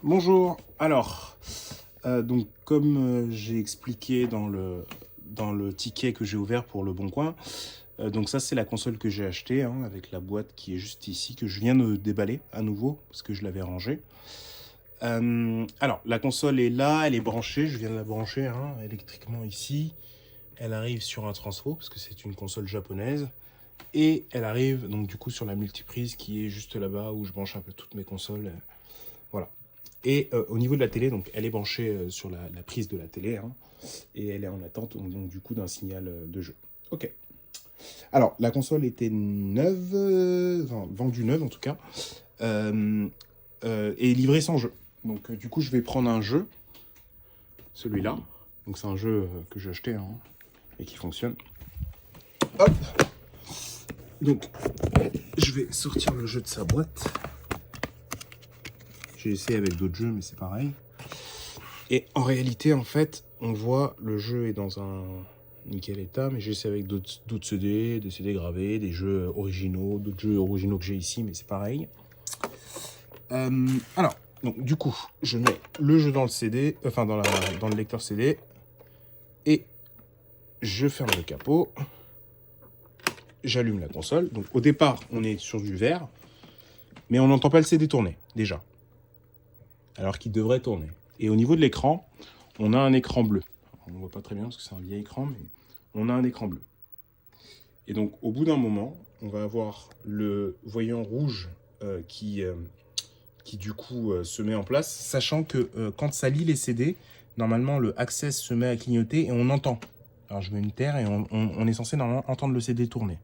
Bonjour, alors, donc comme j'ai expliqué dans le ticket que j'ai ouvert pour Le Bon Coin, donc ça c'est la console que j'ai achetée, hein, avec la boîte qui est juste ici, que je viens de déballer à nouveau, parce que je l'avais rangée. Alors, la console est là, elle est branchée, je viens de la brancher hein, électriquement ici. Elle arrive sur un transfo, parce que c'est une console japonaise. Et elle arrive donc du coup sur la multiprise qui est juste là-bas, où je branche un peu toutes mes consoles. Voilà. Et au niveau de la télé, donc elle est branchée sur la prise de la télé, hein, et elle est en attente donc du coup d'un signal de jeu. Ok. Alors la console était neuve, enfin, vendue neuve en tout cas, euh, et livrée sans jeu. Donc du coup je vais prendre un jeu, celui-là. Donc c'est un jeu que j'ai acheté hein, et qui fonctionne. Hop. Donc je vais sortir le jeu de sa boîte. J'ai essayé avec d'autres jeux mais c'est pareil. Et en réalité, en fait, on voit le jeu est dans un nickel état, mais j'ai essayé avec d'autres CD, des CD gravés, des jeux originaux, d'autres jeux originaux que j'ai ici, mais c'est pareil. Alors, donc du coup, je mets le jeu dans le CD, enfin dans le lecteur CD, et je ferme le capot, j'allume la console. Donc au départ, on est sur du vert, mais on n'entend pas le CD tourner, déjà, alors qu'il devrait tourner. Et au niveau de l'écran, on a un écran bleu. On ne voit pas très bien parce que c'est un vieil écran, mais on a un écran bleu. Et donc, au bout d'un moment, on va avoir le voyant rouge qui du coup se met en place, sachant que quand ça lit les CD, normalement le Access se met à clignoter et on entend. Alors je mets une terre et on est censé normalement entendre le CD tourner.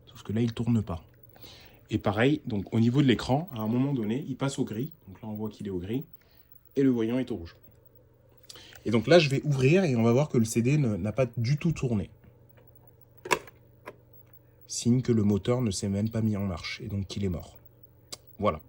Sauf que là, il ne tourne pas. Et pareil, donc au niveau de l'écran, à un moment donné, il passe au gris. Donc là, on voit qu'il est au gris. Et le voyant est au rouge. Et donc là, je vais ouvrir et on va voir que le CD n'a pas du tout tourné. Signe que le moteur ne s'est même pas mis en marche et donc qu'il est mort. Voilà.